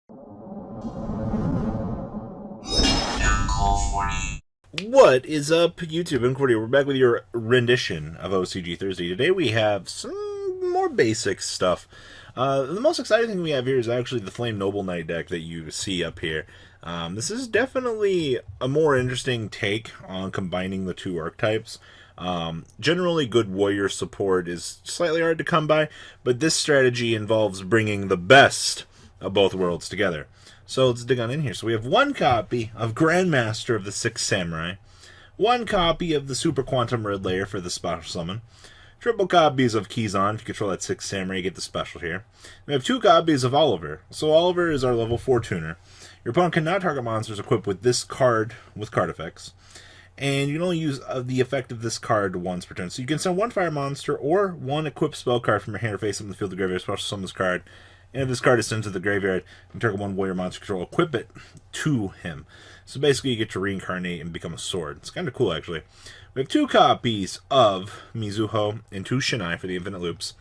What is up, YouTube? I'm Cordy. We're back with your rendition of OCG Thursday. Today we have some more basic stuff. The most exciting thing we have here is actually the Flame Noble Knight deck that you see up here. This is definitely a more interesting take on combining the two archetypes. Generally, good warrior support is slightly hard to come by, but this strategy involves bringing the best of both worlds together. So let's dig on in here. So we have one copy of Grandmaster of the Sixth Samurai, one copy of the Super Quantum Red Layer for the special summon, triple copies of Kizan. If you control that Sixth Samurai, you get the special here. We have two copies of Oliver. So Oliver is our level 4 tuner. Your opponent cannot target monsters equipped with this card with card effects, and you can only use the effect of this card once per turn. So you can send one fire monster or one equipped spell card from your hand or face up in the field of the graveyard, special summon this card. And if this card is sent to the graveyard, you can target one warrior monster control, equip it to him. So basically you get to reincarnate and become a sword. It's kind of cool, actually. We have two copies of Mizuho and two Shinai for the Infinite Loops.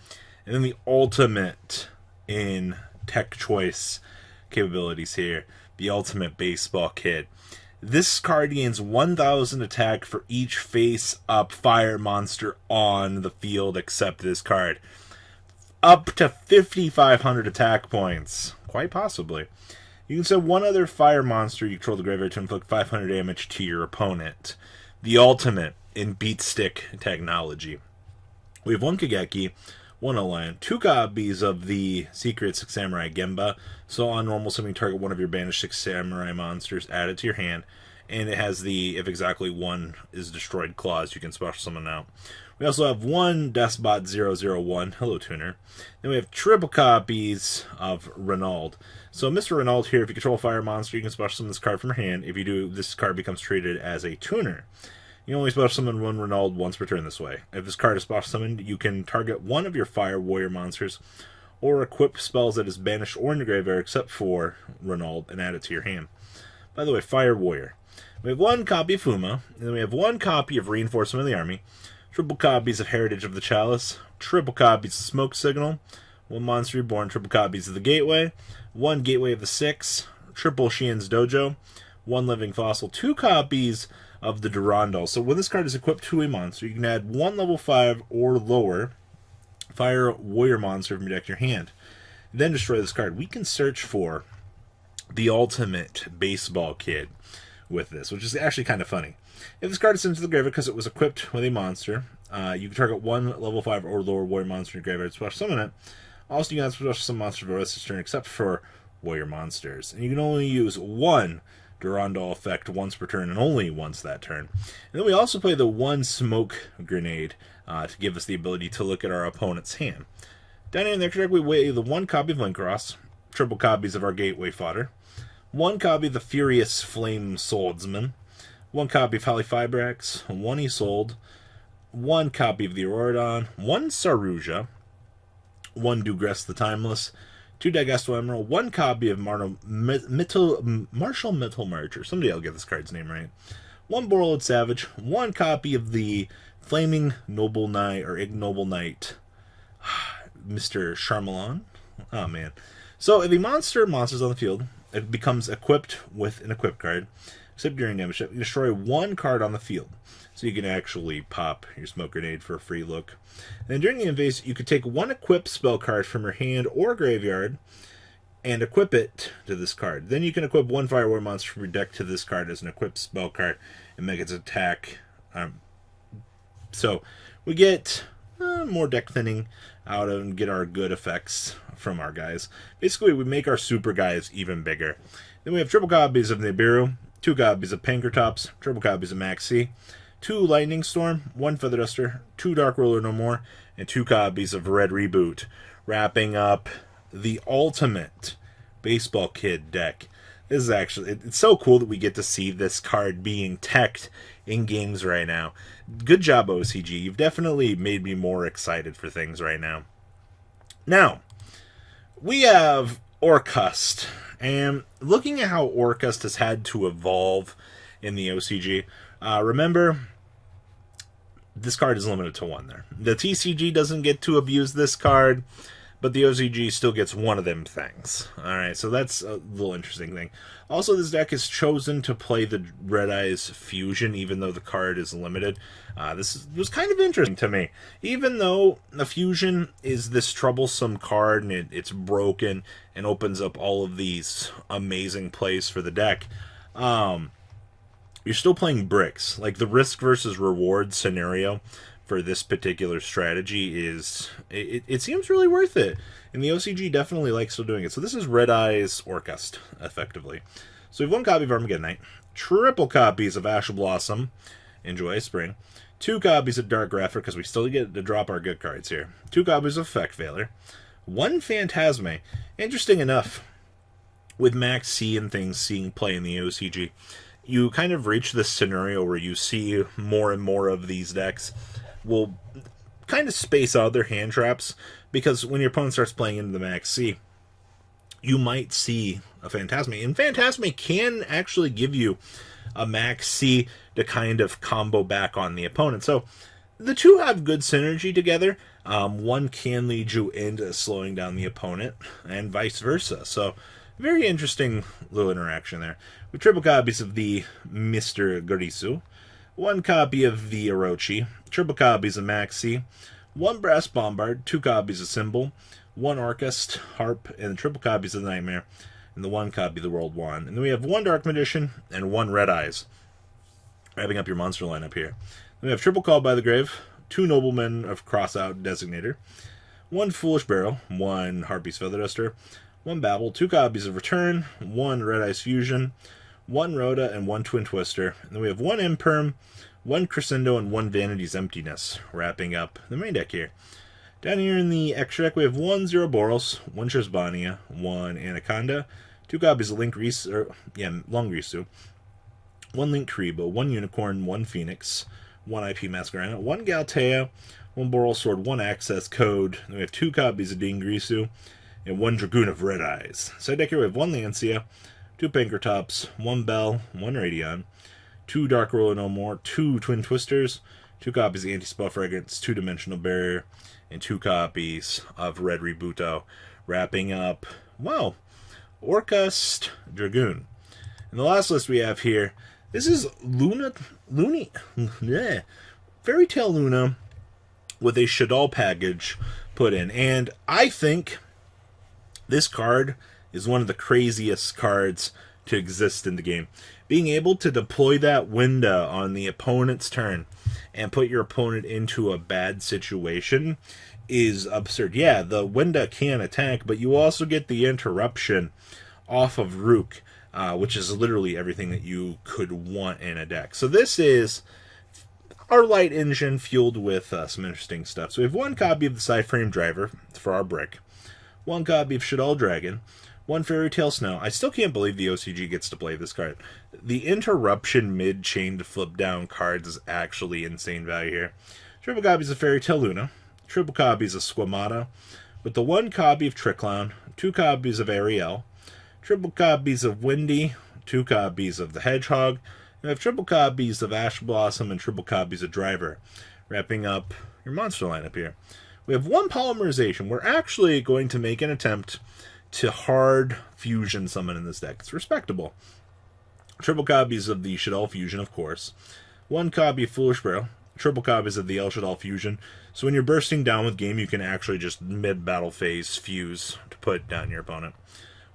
And then the ultimate in tech choice capabilities here, the ultimate baseball kid. This card gains 1,000 attack for each face-up fire monster on the field except this card. Up to 5,500 attack points. Quite possibly. You can send one other fire monster you control the graveyard to inflict 500 damage to your opponent. The ultimate in beat stick technology. We have one Kageki, one Alliant, two copies of the Secret Six Samurai Gemba. So on normal summon, you target one of your banished Six Samurai monsters, add it to your hand. And it has the, if exactly one is destroyed clause, you can special summon out. We also have one Despot 001, Hello Tuner. Then we have triple copies of Renauld. So Mr. Renauld here, if you control a fire monster, you can special summon this card from your hand. If you do, this card becomes treated as a tuner. You can only special summon one Renauld once per turn this way. If this card is special summoned, you can target one of your fire warrior monsters or equip spells that is banished or in the graveyard except for Renauld and add it to your hand. By the way, fire warrior. We have one copy of Fuma, and then we have one copy of Reinforcement of the Army, triple copies of Heritage of the Chalice, triple copies of Smoke Signal, one Monster Reborn, triple copies of the Gateway, one Gateway of the Six, triple Shien's Dojo, one Living Fossil, two copies of the Durandal. So when this card is equipped to a monster, you can add one level 5 or lower fire warrior monster from your deck to your hand. Then destroy this card. We can search for the ultimate baseball kid with this, which is actually kind of funny. If this card is sent to the graveyard because it was equipped with a monster, you can target one level 5 or lower warrior monster in your graveyard, special summon it. Also, you can special summon monster for the rest of the turn except for warrior monsters. And you can only use one Durandal effect once per turn and only once that turn. And then we also play the one smoke grenade to give us the ability to look at our opponent's hand. Down here in the extra deck, we weigh the one copy of Linkross, triple copies of our Gateway Fodder, one copy of the Furious Flame Swordsman, one copy of Polyfibrax, one Isolde, one copy of the Auroradon, one Saruja, one Dugress the Timeless, two Dagesto Emerald, one copy of Marshall Mittelmarcher, somebody will get this card's name right, one Borrowed Savage, one copy of the Flaming Noble Knight, or Ignoble Knight, Mr. Sharmalan. Oh, man. So if a monster's on the field, it becomes equipped with an equip card, except during damage, you destroy one card on the field. So you can actually pop your smoke grenade for a free look. And then during the invade, you could take one equipped spell card from your hand or graveyard and equip it to this card. Then you can equip one fire warrior monster from your deck to this card as an equipped spell card and make its attack. So we get more deck thinning out of and get our good effects from our guys. Basically, we make our super guys even bigger. Then we have triple copies of Nibiru, two copies of Pankratops, triple copies of Maxi, two Lightning Storm, one Feather Duster, two Dark Roller No More, and two copies of Red Reboot, wrapping up the ultimate baseball kid deck. This is actually, it's so cool that we get to see this card being teched in games right now. Good job, OCG. You've definitely made me more excited for things right now. Now, we have Orcust, and looking at how Orcust has had to evolve in the OCG, remember, this card is limited to one there. The TCG doesn't get to abuse this card, but the OCG still gets one of them things. Alright, so that's a little interesting thing. Also, this deck has chosen to play the Red Eyes Fusion, even though the card is limited. Was kind of interesting to me. Even though the Fusion is this troublesome card, and it's broken, and opens up all of these amazing plays for the deck, you're still playing bricks. Like, the risk versus reward scenario for this particular strategy is, it seems really worth it. And the OCG definitely likes still doing it. So this is Red Eyes Orcust, effectively. So we have one copy of Armageddon Knight, triple copies of Ash Blossom, Enjoy Spring, 2 copies of Dark Graphic, because we still get to drop our good cards here, 2 copies of Effect Veiler, 1 Phantasme. Interesting enough, with Max C and things seeing play in the OCG, you kind of reach this scenario where you see more and more of these decks will kind of space out their hand traps, because when your opponent starts playing into the Max C, you might see a Phantasme, and Phantasme can actually give you a Max C to kind of combo back on the opponent. So the two have good synergy together. One can lead you into slowing down the opponent, and vice versa. So very interesting little interaction there. With triple copies of the Mr. Garisu, 1 copy of the Orochi, triple copies of Maxi, 1 Brass Bombard, 2 copies of Symbol, 1 Orcust, Harp, and triple copies of the Nightmare, and the 1 copy of the World Wand. And then we have 1 Dark Magician and 1 Red Eyes, wrapping up your monster lineup here. Then we have triple Call by the Grave, 2 Noblemen of Crossout Designator, 1 Foolish Barrel, 1 Harpy's Feather Duster, 1 Babel, 2 copies of Return, 1 Red Eyes Fusion, 1 Rhoda, and 1 Twin Twister. And then we have 1 Imperm, 1 Crescendo, and 1 Vanity's Emptiness, wrapping up the main deck here. Down here in the extra deck, we have 1 Zero Boros, 1 Trisbania, 1 Anaconda, 2 copies of Longrisu, 1 Link Kribo, 1 Unicorn, 1 Phoenix, 1 IP Masquerena, 1 Galtea, 1 Boral Sword, 1 Access Code. Then we have 2 copies of Dingrisu, and 1 Dragoon of Red Eyes. Side deck here, we have 1 Lancia, 2 Pankratops, 1 Bell, 1 Radion, 2 Dark Roller No More, 2 Twin Twisters, 2 copies of Anti-Spell Fragrance, 2 Dimensional Barrier, and 2 copies of Red Rebuto, wrapping up, wow, Orcust Dragoon. And the last list we have here, this is Fairy Tale Luna with a Shaddolls package put in. And I think this card is one of the craziest cards to exist in the game. Being able to deploy that Winda on the opponent's turn and put your opponent into a bad situation is absurd. Yeah, the Winda can attack, but you also get the interruption off of Rook, which is literally everything that you could want in a deck. So this is our light engine fueled with some interesting stuff. So we have 1 copy of the Side Frame Driver for our brick, 1 copy of Shaddolls Dragon, 1 Fairy Tale Snow. I still can't believe the OCG gets to play this card. The interruption mid-chain to flip down cards is actually insane value here. Triple copies of Fairy Tale Luna, triple copies of Squamata, with the 1 copy of Trick Clown, 2 copies of Ariel, triple copies of Windy, 2 copies of the Hedgehog, and we have triple copies of Ash Blossom and triple copies of Driver, wrapping up your monster lineup here. We have 1 Polymerization. We're actually going to make an attempt to hard fusion summon in this deck. It's respectable. Triple copies of the Shaddolls Fusion, of course. 1 copy of Foolish Barrel. Triple copies of the El Shaddolls Fusion. So when you're bursting down with game, you can actually just mid-battle phase fuse to put down your opponent.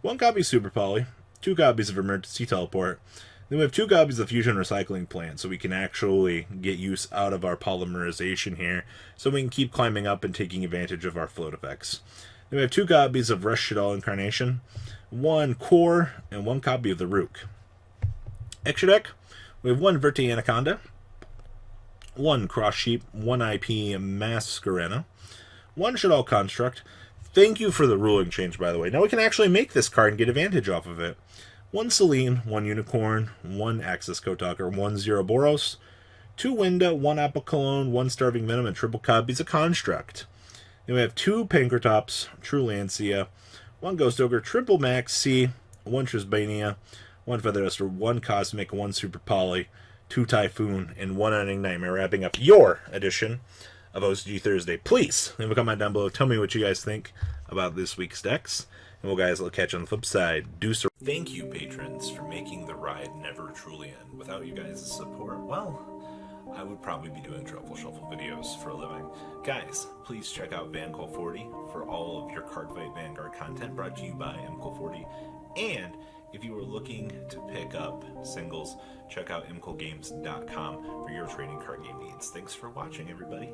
1 copy of Super Poly. 2 copies of Emergency Teleport. Then we have 2 copies of Fusion Recycling Plant, so we can actually get use out of our polymerization here, so we can keep climbing up and taking advantage of our float effects. Then we have 2 copies of Rush Shaddolls Incarnation, 1 Core, and 1 copy of the Rook. Extra deck, we have 1 Verte Anaconda, 1 Cross Sheep, 1 IP Masquerena, 1 Shaddolls Construct. Thank you for the ruling change, by the way. Now we can actually make this card and get advantage off of it. 1 Celine, 1 Unicorn, 1 Axis Kotalker, 1 Zero Boros, 2 Winda, 1 Apple Cologne, 1 Starving Venom, and triple copies of Construct. Then we have 2 Pankratops, True Lancia, 1 Ghost Ogre, triple Max C, 1 Trisbania, 1 Feather Duster, 1 Cosmic, 1 Super Poly, 2 Typhoon, and 1 Unending Nightmare, wrapping up your edition of OCG Thursday. Please leave a comment down below. Tell me what you guys think about this week's decks. And we'll catch you on the flip side. Thank you, patrons, for making the ride never truly end. Without you guys' support, well, I would probably be doing Truffle Shuffle videos for a living. Guys, please check out VanCall40 for all of your Cardfight Vanguard content brought to you by MCall40. And if you are looking to pick up singles, check out mcallgames.com for your trading card game needs. Thanks for watching, everybody.